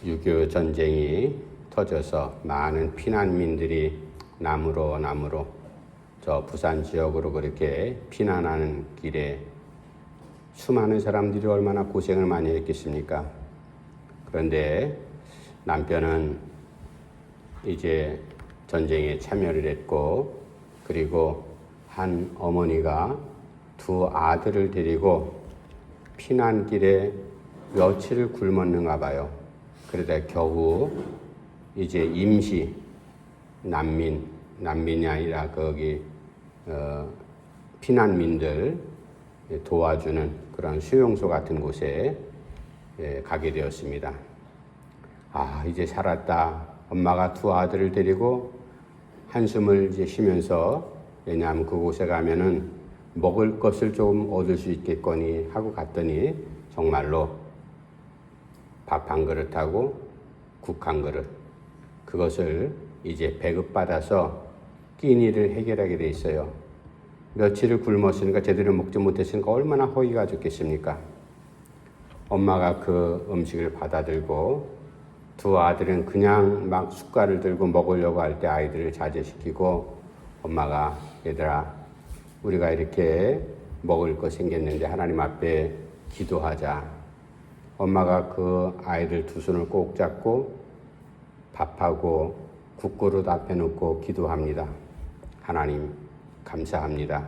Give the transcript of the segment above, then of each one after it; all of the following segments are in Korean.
6.25 전쟁이 터져서 많은 피난민들이 남으로 저 부산 지역으로 그렇게 피난하는 길에 수많은 사람들이 얼마나 고생을 많이 했겠습니까? 그런데 남편은 이제 전쟁에 참여를 했고, 그리고 한 어머니가 두 아들을 데리고 피난길에 며칠을 굶었는가 봐요. 그러다 겨우 이제 임시 난민이 아니라 거기 피난민들 도와주는 그런 수용소 같은 곳에 가게 되었습니다. 아, 이제 살았다. 엄마가 두 아들을 데리고 한숨을 이제 쉬면서, 왜냐하면 그곳에 가면은 먹을 것을 좀 얻을 수 있겠거니 하고 갔더니 정말로 밥 한 그릇하고 국 한 그릇, 그것을 이제 배급받아서 끼니를 해결하게 돼 있어요. 며칠을 굶었으니까, 제대로 먹지 못했으니까 얼마나 허기가 좋겠습니까? 엄마가 그 음식을 받아들고 두 아들은 그냥 막 숟갈을 들고 먹으려고 할 때 아이들을 자제시키고, 엄마가 얘들아, 우리가 이렇게 먹을 거 생겼는데 하나님 앞에 기도하자. 엄마가 그 아이들 두 손을 꼭 잡고 밥하고 국그릇 앞에 놓고 기도합니다. 하나님 감사합니다.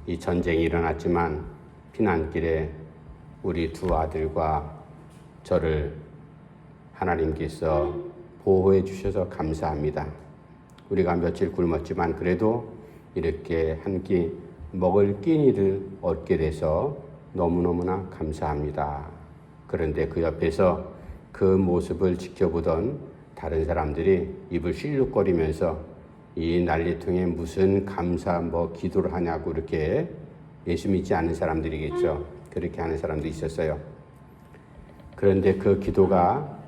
이 전쟁이 일어났지만 피난길에 우리 두 아들과 저를 하나님께서 보호해 주셔서 감사합니다. 우리가 며칠 굶었지만 그래도 이렇게 한 끼 먹을 끼니를 얻게 돼서 너무너무나 감사합니다. 그런데 그 옆에서 그 모습을 지켜보던 다른 사람들이 입을 실룩거리면서 이 난리통에 무슨 감사 기도를 하냐고, 이렇게 예수 믿지 않는 사람들이겠죠. 그렇게 하는 사람도 있었어요. 그런데 그 기도가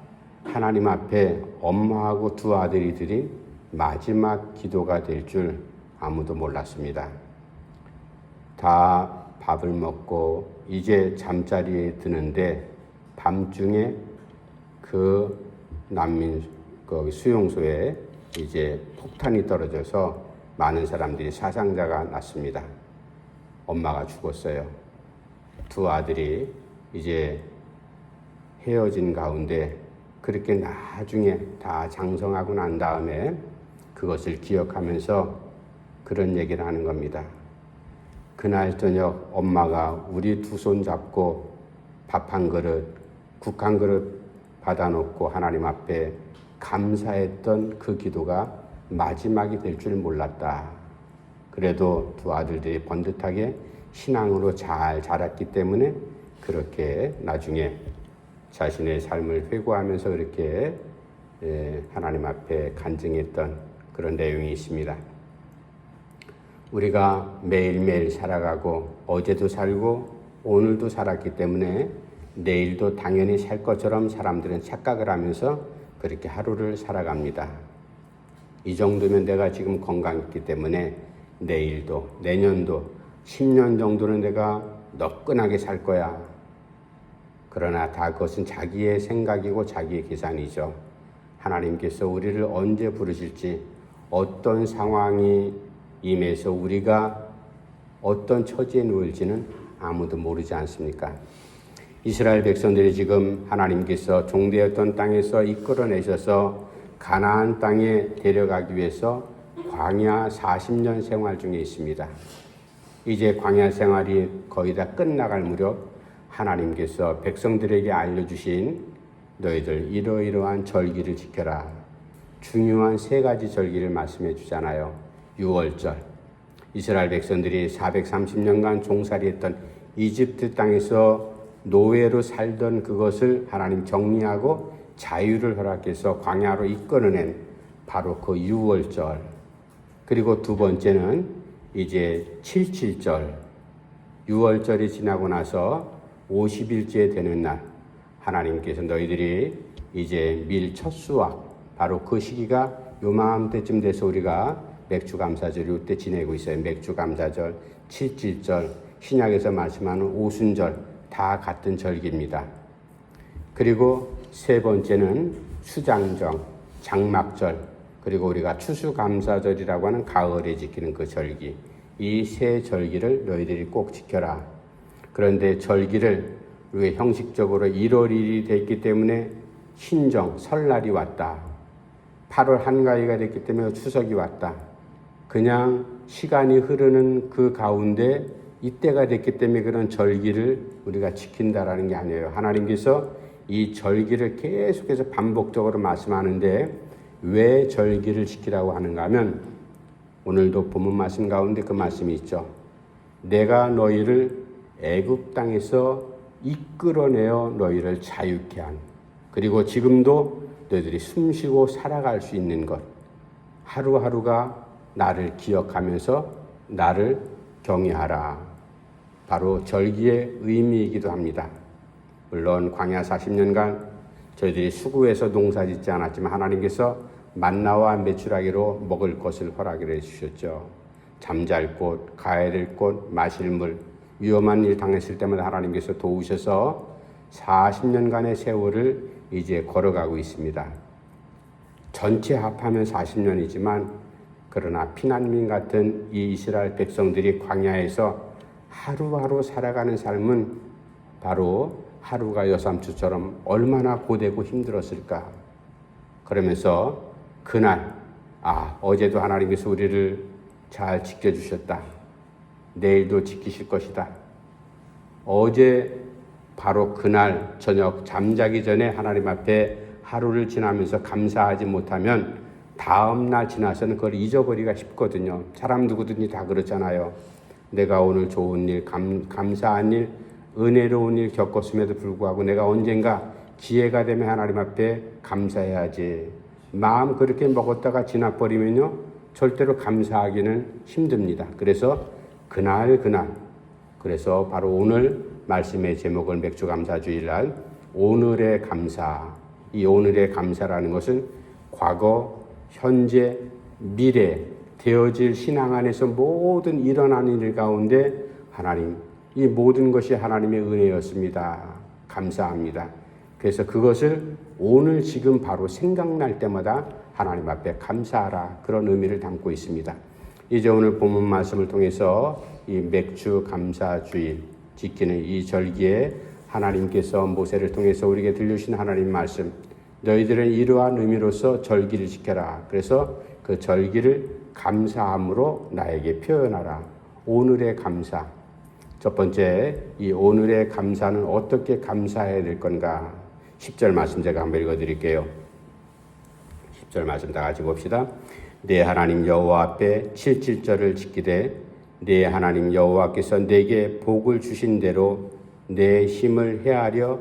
하나님 앞에 엄마하고 두 아들이 드린 마지막 기도가 될 줄 아무도 몰랐습니다. 다 밥을 먹고 이제 잠자리에 드는데 밤중에 그 난민 수용소에 이제 폭탄이 떨어져서 많은 사람들이 사상자가 났습니다. 엄마가 죽었어요. 두 아들이 이제 헤어진 가운데 그렇게 나중에 다 장성하고 난 다음에 그것을 기억하면서 그런 얘기를 하는 겁니다. 그날 저녁 엄마가 우리 두 손 잡고 밥 한 그릇, 국 한 그릇 받아놓고 하나님 앞에 감사했던 그 기도가 마지막이 될 줄 몰랐다. 그래도 두 아들들이 번듯하게 신앙으로 잘 자랐기 때문에 그렇게 나중에 자신의 삶을 회고하면서 그렇게 하나님 앞에 간증했던 그런 내용이 있습니다. 우리가 매일매일 살아가고 어제도 살고 오늘도 살았기 때문에 내일도 당연히 살 것처럼 사람들은 착각을 하면서 그렇게 하루를 살아갑니다. 이 정도면 내가 지금 건강했기 때문에 내일도, 내년도, 10년 정도는 내가 너끈하게 살 거야. 그러나 다 그것은 자기의 생각이고 자기의 계산이죠. 하나님께서 우리를 언제 부르실지, 어떤 상황이 임해서 우리가 어떤 처지에 놓일지는 아무도 모르지 않습니까? 이스라엘 백성들이 지금 하나님께서 종되었던 땅에서 이끌어내셔서 가나안 땅에 데려가기 위해서 광야 40년 생활 중에 있습니다. 이제 광야 생활이 거의 다 끝나갈 무렵 하나님께서 백성들에게 알려주신 너희들 이러이러한 절기를 지켜라. 중요한 세 가지 절기를 말씀해 주잖아요. 6월절, 이스라엘 백성들이 430년간 종살이했던 이집트 땅에서 노예로 살던 그것을 하나님 정리하고 자유를 허락해서 광야로 이끌어낸 바로 그 6월절. 그리고 두 번째는 이제 77절, 6월절이 지나고 나서 50일째 되는 날, 하나님께서 너희들이 이제 밀 첫 수확, 바로 그 시기가 요맘때쯤 돼서 우리가 맥주감사절 이때 지내고 있어요. 맥주감사절, 77절, 신약에서 말씀하는 오순절 다 같은 절기입니다. 그리고 세 번째는 수장정, 장막절, 그리고 우리가 추수감사절이라고 하는 가을에 지키는 그 절기. 이 세 절기를 너희들이 꼭 지켜라. 그런데 절기를 우리가 형식적으로 1월 1일이 됐기 때문에 신정, 설날이 왔다. 8월 한가위가 됐기 때문에 추석이 왔다. 그냥 시간이 흐르는 그 가운데 이때가 됐기 때문에 그런 절기를 우리가 지킨다라는 게 아니에요. 하나님께서 이 절기를 계속해서 반복적으로 말씀하는데 왜 절기를 지키라고 하는가 하면 오늘도 본문 말씀 가운데 그 말씀이 있죠. 내가 너희를 애굽 땅에서 이끌어내어 너희를 자유케 한, 그리고 지금도 너희들이 숨쉬고 살아갈 수 있는 것, 하루하루가 나를 기억하면서 나를 경외하라. 바로 절기의 의미이기도 합니다. 물론 광야 40년간 저희들이 수고해서 농사짓지 않았지만 하나님께서 만나와 메추라기로 먹을 것을 허락을 해주셨죠. 잠잘 곳, 가야 될 곳, 마실 물, 위험한 일 당했을 때마다 하나님께서 도우셔서 40년간의 세월을 이제 걸어가고 있습니다. 전체 합하면 40년이지만 그러나 피난민 같은 이 이스라엘 백성들이 광야에서 하루하루 살아가는 삶은 바로 하루가 여삼추처럼 얼마나 고되고 힘들었을까. 그러면서 그날 어제도 하나님께서 우리를 잘 지켜주셨다. 내일도 지키실 것이다. 어제 바로 그날 저녁 잠자기 전에 하나님 앞에 하루를 지나면서 감사하지 못하면 다음 날 지나서는 그걸 잊어버리기가 쉽거든요. 사람 누구든지 다 그렇잖아요. 내가 오늘 좋은 일, 감사한 일, 은혜로운 일 겪었음에도 불구하고 내가 언젠가 기회가 되면 하나님 앞에 감사해야지. 마음 그렇게 먹었다가 지나버리면요 절대로 감사하기는 힘듭니다. 그래서 그날 그래서 바로 오늘 말씀의 제목은 맥주감사주일날 오늘의 감사. 이 오늘의 감사라는 것은 과거, 현재, 미래 되어질 신앙 안에서 모든 일어난 일 가운데 하나님, 이 모든 것이 하나님의 은혜였습니다. 감사합니다. 그래서 그것을 오늘 지금 바로 생각날 때마다 하나님 앞에 감사하라, 그런 의미를 담고 있습니다. 이제 오늘 본문 말씀을 통해서 이 맥주 감사주일 지키는 이 절기에 하나님께서 모세를 통해서 우리에게 들려주신 하나님 말씀, 너희들은 이러한 의미로서 절기를 지켜라. 그래서 그 절기를 감사함으로 나에게 표현하라. 오늘의 감사. 첫 번째, 이 오늘의 감사는 어떻게 감사해야 될 건가? 10절 말씀 제가 한번 읽어드릴게요. 10절 말씀 다 같이 봅시다. 내 하나님 여호와 앞에 7절을 지키되 내 하나님 여호와께서 내게 복을 주신 대로 내 힘을 헤아려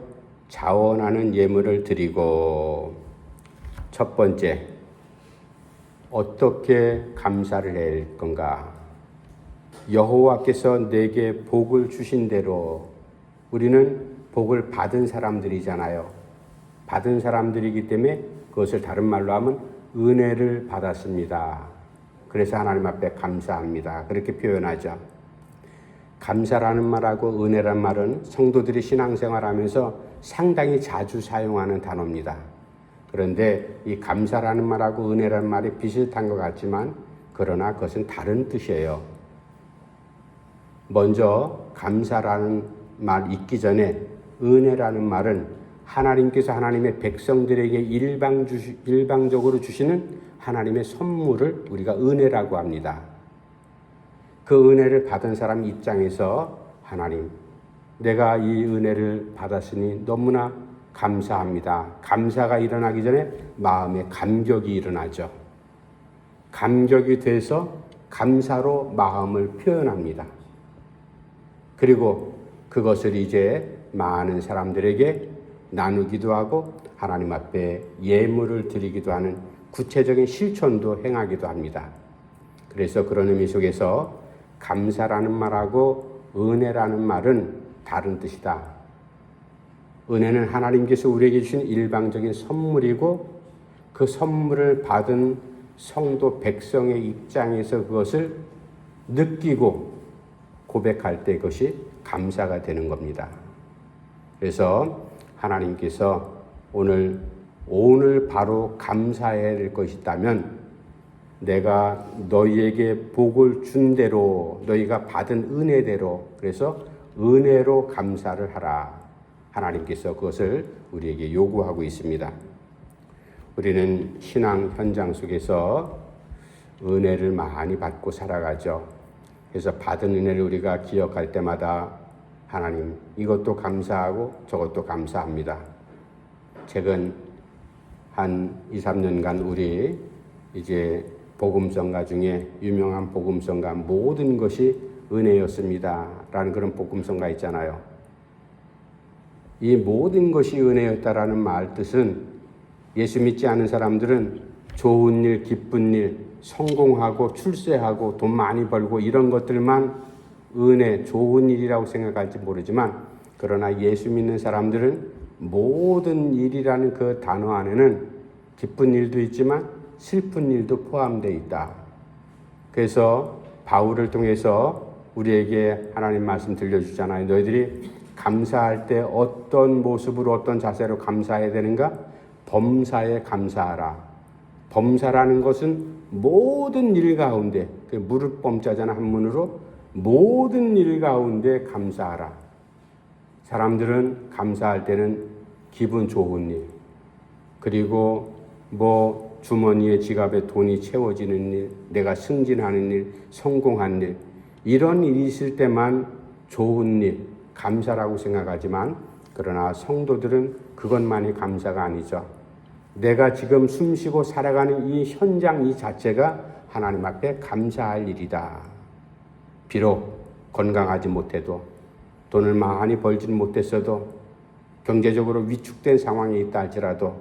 자원하는 예물을 드리고. 첫 번째, 어떻게 감사를 해야 할 건가? 여호와께서 내게 복을 주신 대로. 우리는 복을 받은 사람들이잖아요. 받은 사람들이기 때문에 그것을 다른 말로 하면 은혜를 받았습니다. 그래서 하나님 앞에 감사합니다. 그렇게 표현하죠. 감사라는 말하고 은혜란 말은 성도들이 신앙생활하면서 상당히 자주 사용하는 단어입니다. 그런데 이 감사라는 말하고 은혜라는 말이 비슷한 것 같지만 그러나 그것은 다른 뜻이에요. 먼저 감사라는 말 있기 전에 은혜라는 말은 하나님께서 하나님의 백성들에게 일방적으로 주시는 하나님의 선물을 우리가 은혜라고 합니다. 그 은혜를 받은 사람 입장에서 하나님, 내가 이 은혜를 받았으니 너무나 감사합니다. 감사가 일어나기 전에 마음에 감격이 일어나죠. 감격이 돼서 감사로 마음을 표현합니다. 그리고 그것을 이제 많은 사람들에게 나누기도 하고 하나님 앞에 예물을 드리기도 하는 구체적인 실천도 행하기도 합니다. 그래서 그런 의미 속에서 감사라는 말하고 은혜라는 말은 다른 뜻이다. 은혜는 하나님께서 우리에게 주신 일방적인 선물이고 그 선물을 받은 성도 백성의 입장에서 그것을 느끼고 고백할 때 그것이 감사가 되는 겁니다. 그래서 하나님께서 오늘 바로 감사해야 될 것이 있다면 내가 너희에게 복을 준 대로 너희가 받은 은혜대로 그래서 은혜로 감사를 하라. 하나님께서 그것을 우리에게 요구하고 있습니다. 우리는 신앙 현장 속에서 은혜를 많이 받고 살아가죠. 그래서 받은 은혜를 우리가 기억할 때마다 하나님 이것도 감사하고 저것도 감사합니다. 최근 한 2, 3년간 우리 이제 복음성가 중에 유명한 복음성가 모든 것이 은혜였습니다 라는 그런 복음성가 있잖아요. 이 모든 것이 은혜였다라는 말 뜻은 예수 믿지 않은 사람들은 좋은 일, 기쁜 일, 성공하고 출세하고 돈 많이 벌고 이런 것들만 은혜, 좋은 일이라고 생각할지 모르지만 그러나 예수 믿는 사람들은 모든 일이라는 그 단어 안에는 기쁜 일도 있지만 슬픈 일도 포함되어 있다. 그래서 바울을 통해서 우리에게 하나님 말씀 들려주잖아요. 너희들이 감사할 때 어떤 모습으로 어떤 자세로 감사해야 되는가? 범사에 감사하라. 범사라는 것은 모든 일 가운데 무릇 범자잖아 한문으로 모든 일 가운데 감사하라. 사람들은 감사할 때는 기분 좋은 일 그리고 주머니에 지갑에 돈이 채워지는 일, 내가 승진하는 일, 성공한 일 이런 일이 있을 때만 좋은 일, 감사라고 생각하지만 그러나 성도들은 그것만이 감사가 아니죠. 내가 지금 숨쉬고 살아가는 이 현장 이 자체가 하나님 앞에 감사할 일이다. 비록 건강하지 못해도 돈을 많이 벌지는 못했어도 경제적으로 위축된 상황이 있다 할지라도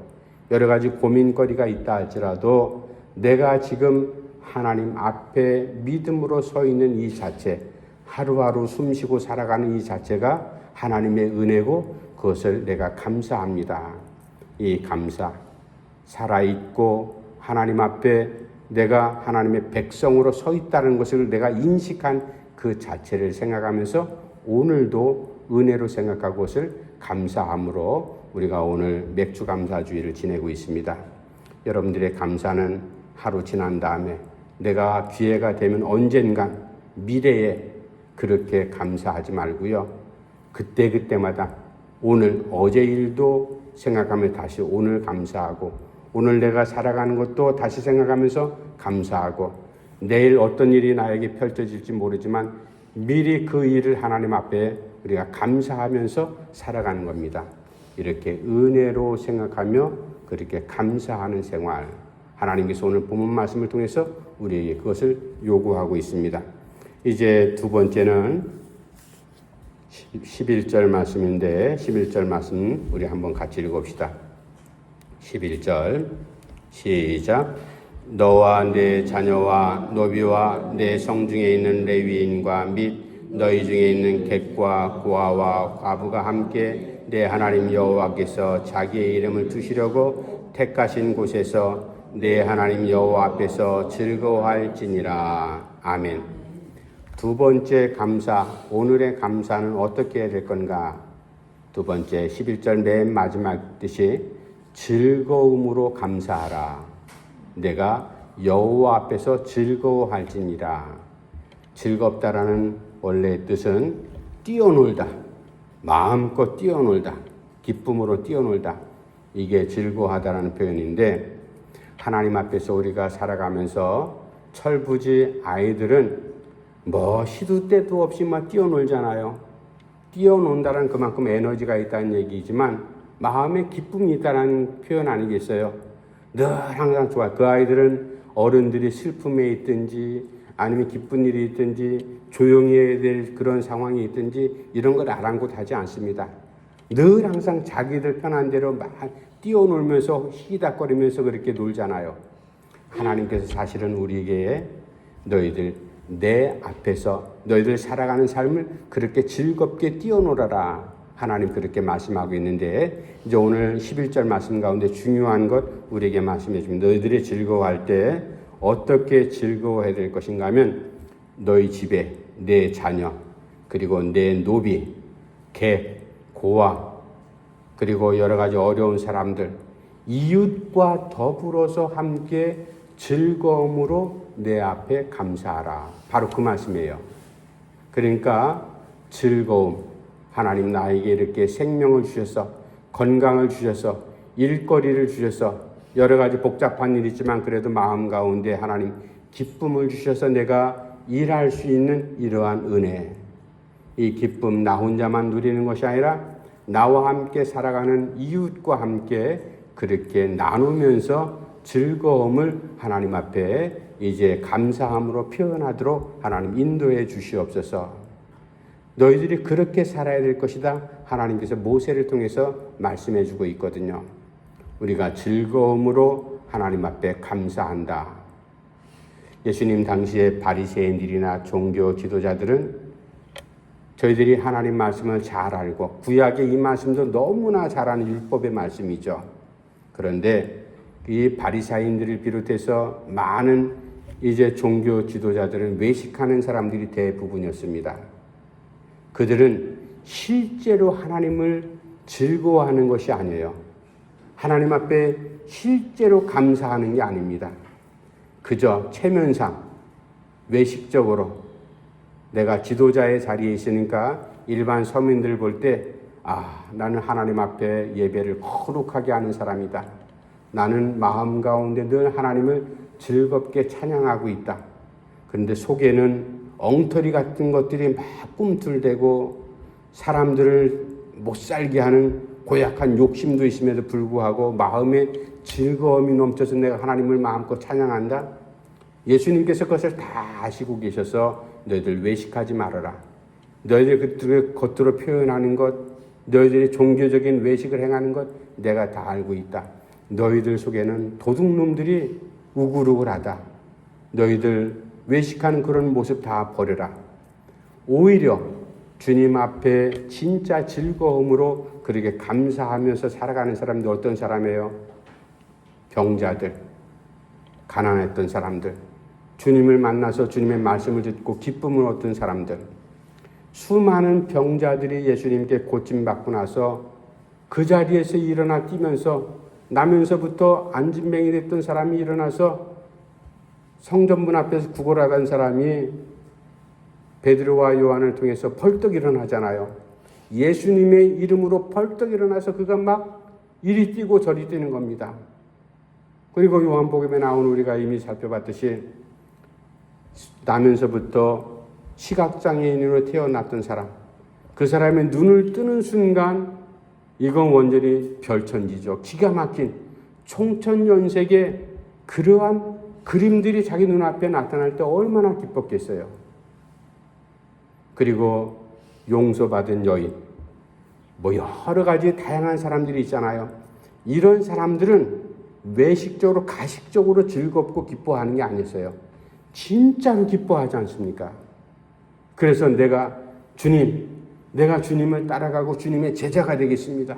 여러 가지 고민거리가 있다 할지라도 내가 지금 하나님 앞에 믿음으로 서 있는 이 자체 하루하루 숨쉬고 살아가는 이 자체가 하나님의 은혜고 그것을 내가 감사합니다. 이 감사 살아있고 하나님 앞에 내가 하나님의 백성으로 서 있다는 것을 내가 인식한 그 자체를 생각하면서 오늘도 은혜로 생각하고 그것을 감사함으로 우리가 오늘 맥주 감사주의를 지내고 있습니다. 여러분들의 감사는 하루 지난 다음에 내가 기회가 되면 언젠간 미래에 그렇게 감사하지 말고요. 그때마다 오늘 어제 일도 생각하며 다시 오늘 감사하고 오늘 내가 살아가는 것도 다시 생각하면서 감사하고 내일 어떤 일이 나에게 펼쳐질지 모르지만 미리 그 일을 하나님 앞에 우리가 감사하면서 살아가는 겁니다. 이렇게 은혜로 생각하며 그렇게 감사하는 생활 하나님께서 오늘 본문 말씀을 통해서 우리에게 그것을 요구하고 있습니다. 이제 두 번째는 11절 말씀인데 11절 말씀 우리 한번 같이 읽읍시다. 11절 시작. 너와 내 자녀와 노비와 내 성중에 있는 레위인과 및 너희 중에 있는 객과 고아와 과부가 함께 내 하나님 여호와께서 자기의 이름을 두시려고 택하신 곳에서 내 하나님 여호와 앞에서 즐거워할지니라. 아멘. 두 번째 감사, 오늘의 감사는 어떻게 해야 될 건가? 두 번째 11절 맨 마지막 뜻이 즐거움으로 감사하라. 내가 여호와 앞에서 즐거워할지니라. 즐겁다라는 원래 뜻은 뛰어놀다, 마음껏 뛰어놀다, 기쁨으로 뛰어놀다. 이게 즐거워하다라는 표현인데 하나님 앞에서 우리가 살아가면서 철부지 아이들은 시도 때도 없이 막 뛰어놀잖아요. 뛰어논다는 그만큼 에너지가 있다는 얘기지만 마음에 기쁨이 있다는 표현 아니겠어요? 늘 항상 좋아. 그 아이들은 어른들이 슬픔에 있든지 아니면 기쁜 일이 있든지 조용히 해야 될 그런 상황이 있든지 이런 걸 아랑곳하지 않습니다. 늘 항상 자기들 편한 대로 막 뛰어놀면서 희닥거리면서 그렇게 놀잖아요. 하나님께서 사실은 우리에게 너희들 내 앞에서 너희들 살아가는 삶을 그렇게 즐겁게 뛰어놀아라. 하나님 그렇게 말씀하고 있는데 이제 오늘 11절 말씀 가운데 중요한 것 우리에게 말씀해 줍니다. 너희들이 즐거워할 때 어떻게 즐거워해야 될 것인가 하면 너희 집에 내 자녀 그리고 내 노비, 개, 고아 그리고 여러 가지 어려운 사람들, 이웃과 더불어서 함께 즐거움으로 내 앞에 감사하라. 바로 그 말씀이에요. 그러니까 즐거움, 하나님 나에게 이렇게 생명을 주셔서, 건강을 주셔서, 일거리를 주셔서, 여러 가지 복잡한 일이 있지만 그래도 마음 가운데 하나님 기쁨을 주셔서 내가 일할 수 있는 이러한 은혜, 이 기쁨 나 혼자만 누리는 것이 아니라 나와 함께 살아가는 이웃과 함께 그렇게 나누면서 즐거움을 하나님 앞에 이제 감사함으로 표현하도록 하나님 인도해 주시옵소서. 너희들이 그렇게 살아야 될 것이다. 하나님께서 모세를 통해서 말씀해 주고 있거든요. 우리가 즐거움으로 하나님 앞에 감사한다. 예수님 당시에 바리새인들이나 종교 지도자들은 저희들이 하나님 말씀을 잘 알고 구약의 이 말씀도 너무나 잘 아는 율법의 말씀이죠. 그런데 이 바리새인들을 비롯해서 많은 이제 종교 지도자들은 외식하는 사람들이 대부분이었습니다. 그들은 실제로 하나님을 즐거워하는 것이 아니에요. 하나님 앞에 실제로 감사하는 게 아닙니다. 그저 체면상 외식적으로 내가 지도자의 자리에 있으니까 일반 서민들 볼 때 나는 하나님 앞에 예배를 거룩하게 하는 사람이다. 나는 마음 가운데 늘 하나님을 즐겁게 찬양하고 있다. 그런데 속에는 엉터리 같은 것들이 막 꿈틀대고 사람들을 못 살게 하는 고약한 욕심도 있음에도 불구하고 마음에 즐거움이 넘쳐서 내가 하나님을 마음껏 찬양한다. 예수님께서 그것을 다 아시고 계셔서 너희들 외식하지 말아라. 너희들 겉으로 표현하는 것, 너희들이 종교적인 외식을 행하는 것 내가 다 알고 있다. 너희들 속에는 도둑놈들이 우글우글하다. 너희들 외식하는 그런 모습 다 버려라. 오히려 주님 앞에 진짜 즐거움으로 그렇게 감사하면서 살아가는 사람들 어떤 사람이에요? 병자들, 가난했던 사람들, 주님을 만나서 주님의 말씀을 듣고 기쁨을 얻던 사람들, 수많은 병자들이 예수님께 고침받고 나서 그 자리에서 일어나 뛰면서 나면서부터 안진뱅이 됐던 사람이 일어나서 성전문 앞에서 구걸하던 사람이 베드로와 요한을 통해서 벌떡 일어나잖아요. 예수님의 이름으로 벌떡 일어나서 그가 막 이리 뛰고 저리 뛰는 겁니다. 그리고 요한복음에 나온 우리가 이미 살펴봤듯이 나면서부터 시각장애인으로 태어났던 사람, 그 사람의 눈을 뜨는 순간 이건 완전히 별천지죠. 기가 막힌 총천연색의 그러한 그림들이 자기 눈앞에 나타날 때 얼마나 기뻤겠어요. 그리고 용서받은 여인, 여러 가지 다양한 사람들이 있잖아요. 이런 사람들은 외식적으로 가식적으로 즐겁고 기뻐하는 게 아니었어요. 진짜로 기뻐하지 않습니까? 그래서 내가 주님을 따라가고 주님의 제자가 되겠습니다.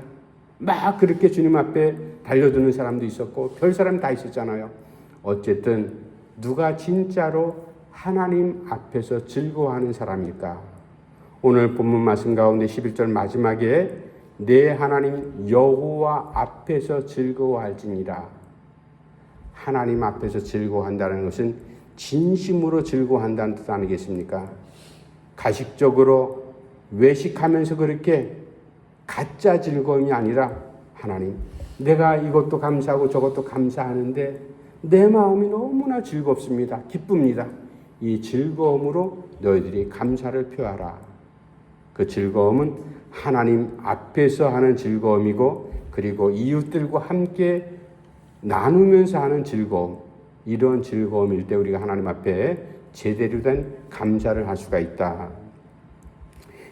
막 그렇게 주님 앞에 달려드는 사람도 있었고 별 사람 다 있었잖아요. 어쨌든 누가 진짜로 하나님 앞에서 즐거워하는 사람일까? 오늘 본문 말씀 가운데 11절 마지막에 내 하나님 여호와 앞에서 즐거워할지니라. 하나님 앞에서 즐거워한다는 것은 진심으로 즐거워한다는 뜻 아니겠습니까? 가식적으로 외식하면서 그렇게 가짜 즐거움이 아니라 하나님, 내가 이것도 감사하고 저것도 감사하는데 내 마음이 너무나 즐겁습니다. 기쁩니다. 이 즐거움으로 너희들이 감사를 표하라. 그 즐거움은 하나님 앞에서 하는 즐거움이고 그리고 이웃들과 함께 나누면서 하는 즐거움, 이런 즐거움일 때 우리가 하나님 앞에 제대로 된 감사를 할 수가 있다.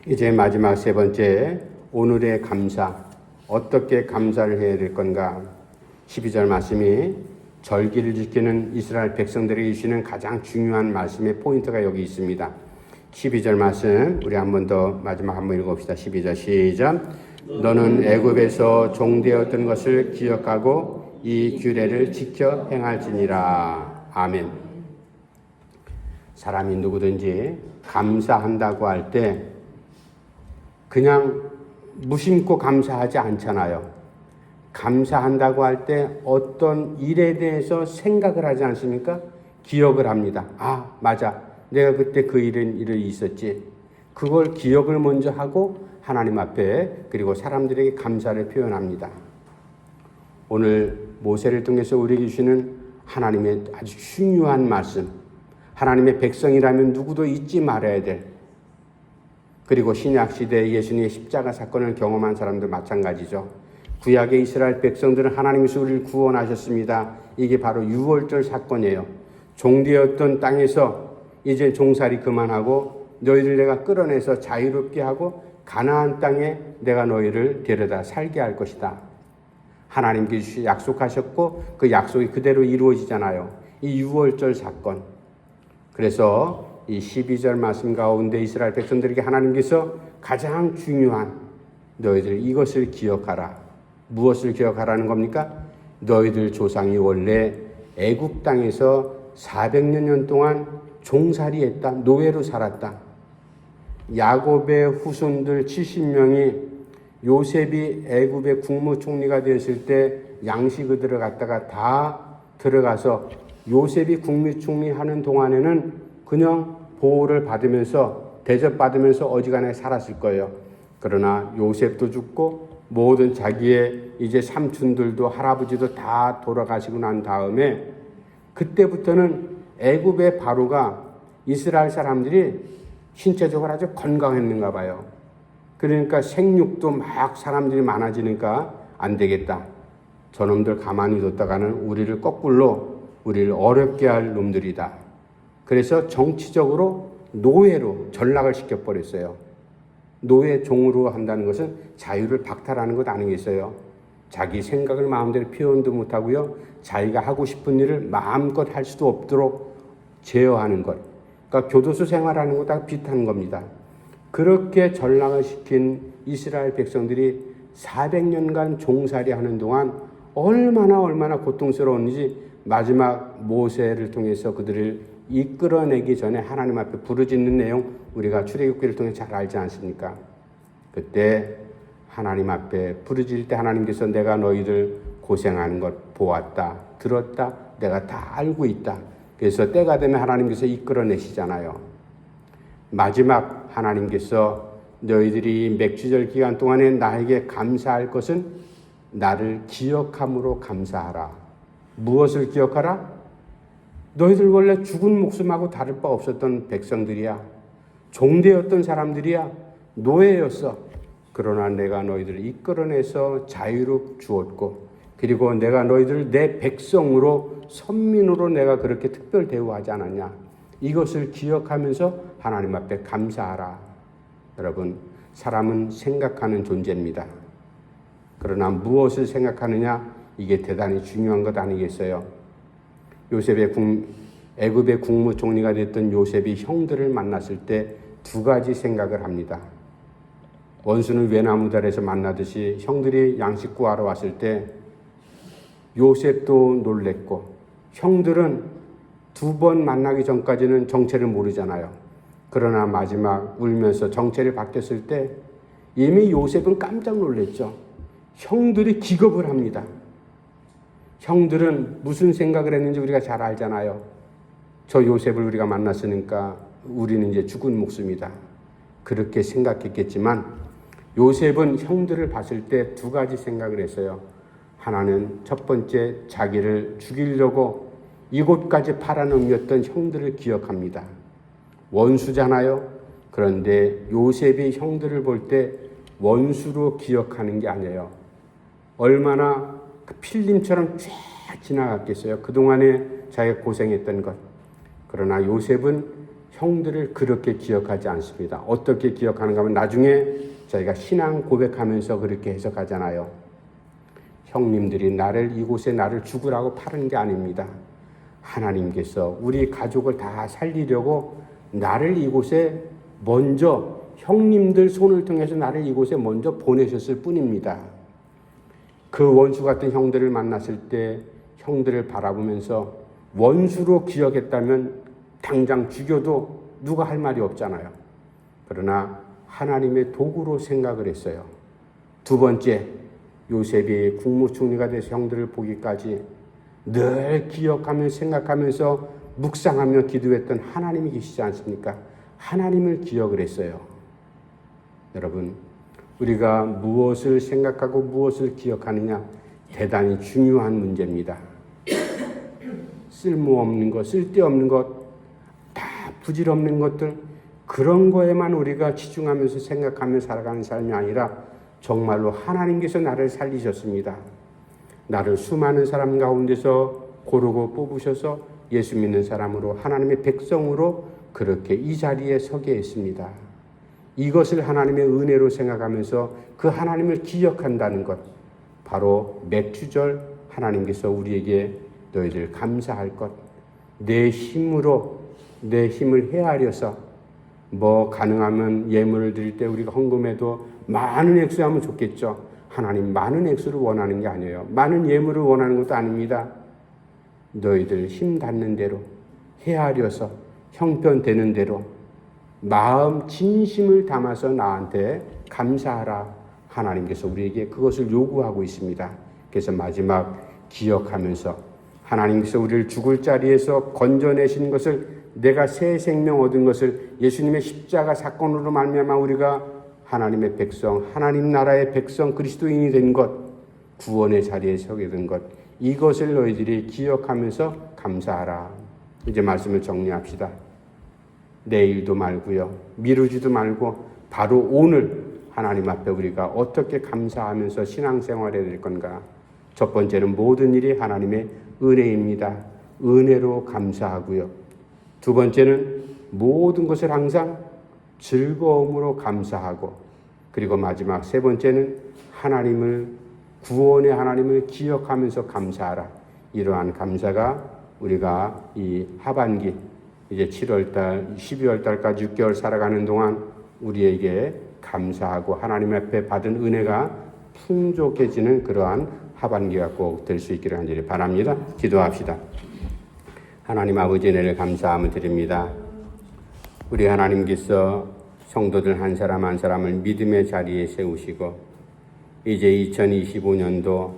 이제 마지막 세 번째, 오늘의 감사. 어떻게 감사를 해야 될 건가? 12절 말씀이 절기를 지키는 이스라엘 백성들에게 주시는 가장 중요한 말씀의 포인트가 여기 있습니다. 12절 말씀 우리 한 번 더 마지막 한 번 읽어봅시다. 12절 시작. 너는 애굽에서 종되었던 것을 기억하고 이 규례를 지켜 행할지니라. 아멘. 사람이 누구든지 감사한다고 할 때 그냥 무심코 감사하지 않잖아요. 감사한다고 할 때 어떤 일에 대해서 생각을 하지 않습니까? 기억을 합니다. 아, 맞아. 내가 그때 그 일이 있었지. 그걸 기억을 먼저 하고 하나님 앞에 그리고 사람들에게 감사를 표현합니다. 오늘 모세를 통해서 우리에게 주시는 하나님의 아주 중요한 말씀, 하나님의 백성이라면 누구도 잊지 말아야 될, 그리고 신약시대 예수님의 십자가 사건을 경험한 사람들 마찬가지죠. 구약의 이스라엘 백성들은 하나님께서 우리를 구원하셨습니다. 이게 바로 유월절 사건이에요. 종되었던 땅에서 이제 종살이 그만하고 너희를 내가 끌어내서 자유롭게 하고 가나안 땅에 내가 너희를 데려다 살게 할 것이다. 하나님께서 약속하셨고 그 약속이 그대로 이루어지잖아요. 이 유월절 사건. 그래서 이 12절 말씀 가운데 이스라엘 백성들에게 하나님께서 가장 중요한 너희들 이것을 기억하라. 무엇을 기억하라는 겁니까? 너희들 조상이 원래 애굽 땅에서 400년 동안 종살이했다. 노예로 살았다. 야곱의 후손들 70명이 요셉이 애굽의 국무총리가 되었을 때 양식으로 갖다가 다 들어가서 요셉이 국무총리 하는 동안에는 그냥 보호를 받으면서 대접받으면서 어지간하게 살았을 거예요. 그러나 요셉도 죽고 모든 자기의 이제 삼촌들도 할아버지도 다 돌아가시고 난 다음에 그때부터는 애굽의 바로가 이스라엘 사람들이 신체적으로 아주 건강했는가 봐요. 그러니까 생육도 막 사람들이 많아지니까 안 되겠다. 저놈들 가만히 뒀다가는 우리를 거꾸로 우리를 어렵게 할 놈들이다. 그래서 정치적으로 노예로 전락을 시켜버렸어요. 노예 종으로 한다는 것은 자유를 박탈하는 것 아니겠어요? 자기 생각을 마음대로 표현도 못하고요. 자기가 하고 싶은 일을 마음껏 할 수도 없도록 제어하는 것. 그러니까 교도소 생활하는 것과 비슷한 겁니다. 그렇게 전락을 시킨 이스라엘 백성들이 400년간 종살이 하는 동안 얼마나 고통스러웠는지 마지막 모세를 통해서 그들을 이끌어내기 전에 하나님 앞에 부르짖는 내용 우리가 출애굽기를 통해 잘 알지 않습니까? 그때 하나님 앞에 부르짖을 때 하나님께서 내가 너희들 고생하는 것 보았다, 들었다, 내가 다 알고 있다. 그래서 때가 되면 하나님께서 이끌어내시잖아요. 마지막 하나님께서 너희들이 맥주절 기간 동안에 나에게 감사할 것은 나를 기억함으로 감사하라. 무엇을 기억하라? 너희들 원래 죽은 목숨하고 다를 바 없었던 백성들이야. 종되었던 사람들이야. 노예였어. 그러나 내가 너희들을 이끌어내서 자유로 주었고 그리고 내가 너희들을 내 백성으로 선민으로 내가 그렇게 특별 대우하지 않았냐. 이것을 기억하면서 하나님 앞에 감사하라. 여러분, 사람은 생각하는 존재입니다. 그러나 무엇을 생각하느냐? 이게 대단히 중요한 것 아니겠어요? 애굽의 국무총리가 됐던 요셉이 형들을 만났을 때 두 가지 생각을 합니다. 원수는 외나무다리에서 만나듯이 형들이 양식 구하러 왔을 때 요셉도 놀랬고 형들은 두 번 만나기 전까지는 정체를 모르잖아요. 그러나 마지막 울면서 정체를 바뀌었을 때 이미 요셉은 깜짝 놀랐죠. 형들이 기겁을 합니다. 형들은 무슨 생각을 했는지 우리가 잘 알잖아요. 저 요셉을 우리가 만났으니까 우리는 이제 죽은 목숨이다. 그렇게 생각했겠지만 요셉은 형들을 봤을 때 두 가지 생각을 했어요. 하나는 첫 번째 자기를 죽이려고 이곳까지 팔아넘겼던 형들을 기억합니다. 원수잖아요. 그런데 요셉이 형들을 볼 때 원수로 기억하는 게 아니에요. 얼마나 필름처럼 쫙 지나갔겠어요. 그동안에 자기가 고생했던 것. 그러나 요셉은 형들을 그렇게 기억하지 않습니다. 어떻게 기억하는가 하면 나중에 자기가 신앙 고백하면서 그렇게 해석하잖아요. 형님들이 이곳에 나를 죽으라고 팔은 게 아닙니다. 하나님께서 우리 가족을 다 살리려고 나를 이곳에 먼저 형님들 손을 통해서 나를 이곳에 먼저 보내셨을 뿐입니다. 그 원수 같은 형들을 만났을 때 형들을 바라보면서 원수로 기억했다면 당장 죽여도 누가 할 말이 없잖아요. 그러나 하나님의 도구로 생각을 했어요. 두 번째, 요셉이 국무총리가 돼서 형들을 보기까지 늘 기억하며 생각하면서 묵상하며 기도했던 하나님이 계시지 않습니까? 하나님을 기억을 했어요. 여러분, 우리가 무엇을 생각하고 무엇을 기억하느냐 대단히 중요한 문제입니다. 쓸모없는 것, 쓸데없는 것, 다 부질없는 것들, 그런 거에만 우리가 치중하면서 생각하며 살아가는 삶이 아니라 정말로 하나님께서 나를 살리셨습니다. 나를 수많은 사람 가운데서 고르고 뽑으셔서 예수 믿는 사람으로, 하나님의 백성으로 그렇게 이 자리에 서게 했습니다. 이것을 하나님의 은혜로 생각하면서 그 하나님을 기억한다는 것, 바로 맥주절 하나님께서 우리에게 너희들 감사할 것, 내 힘으로 내 힘을 헤아려서 가능하면 예물을 드릴 때 우리가 헌금해도 많은 액수하면 좋겠죠. 하나님 많은 액수를 원하는 게 아니에요. 많은 예물을 원하는 것도 아닙니다. 너희들 힘 닿는 대로 헤아려서 형편되는 대로 마음 진심을 담아서 나한테 감사하라. 하나님께서 우리에게 그것을 요구하고 있습니다. 그래서 마지막 기억하면서 하나님께서 우리를 죽을 자리에서 건져내신 것을, 내가 새 생명 얻은 것을, 예수님의 십자가 사건으로 말미암아 우리가 하나님의 백성, 하나님 나라의 백성, 그리스도인이 된 것, 구원의 자리에 서게 된 것, 이것을 너희들이 기억하면서 감사하라. 이제 말씀을 정리합시다. 내일도 말고요, 미루지도 말고 바로 오늘 하나님 앞에 우리가 어떻게 감사하면서 신앙생활해야 될 건가. 첫 번째는 모든 일이 하나님의 은혜입니다. 은혜로 감사하고요. 두 번째는 모든 것을 항상 즐거움으로 감사하고, 그리고 마지막 세 번째는 구원의 하나님을 기억하면서 감사하라. 이러한 감사가 우리가 이 하반기, 이제 7월달, 12월달까지 6개월 살아가는 동안 우리에게 감사하고 하나님 앞에 받은 은혜가 풍족해지는 그러한 하반기가 꼭 될 수 있기를 간절히 바랍니다. 기도합시다. 하나님 아버지, 은혜를 감사함을 드립니다. 우리 하나님께서 성도들 한 사람 한 사람을 믿음의 자리에 세우시고, 이제 2025년도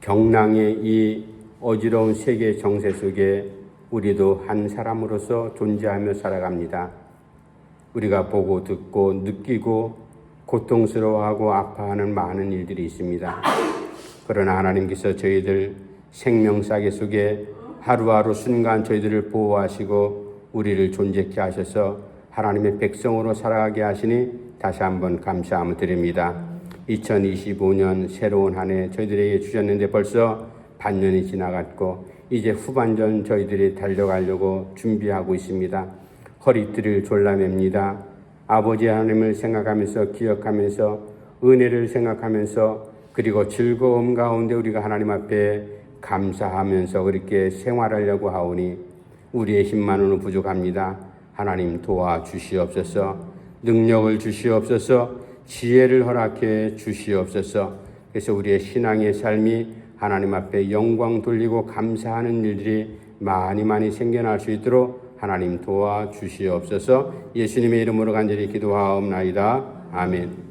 경랑의 이 어지러운 세계 정세 속에 우리도 한 사람으로서 존재하며 살아갑니다. 우리가 보고 듣고 느끼고 고통스러워하고 아파하는 많은 일들이 있습니다. 그러나 하나님께서 저희들 생명사계 속에 하루하루 순간 저희들을 보호하시고 우리를 존재케 하셔서 하나님의 백성으로 살아가게 하시니 다시 한번 감사함을 드립니다. 2025년 새로운 한 해 저희들에게 주셨는데 벌써 반년이 지나갔고, 이제 후반전 저희들이 달려가려고 준비하고 있습니다. 허리띠를 졸라맵니다. 아버지 하나님을 생각하면서 기억하면서 은혜를 생각하면서, 그리고 즐거움 가운데 우리가 하나님 앞에 감사하면서 그렇게 생활하려고 하오니 우리의 힘만으로는 부족합니다. 하나님 도와주시옵소서. 능력을 주시옵소서. 지혜를 허락해 주시옵소서. 그래서 우리의 신앙의 삶이 하나님 앞에 영광 돌리고 감사하는 일들이 많이 생겨날 수 있도록 하나님 도와주시옵소서. 예수님의 이름으로 간절히 기도하옵나이다. 아멘.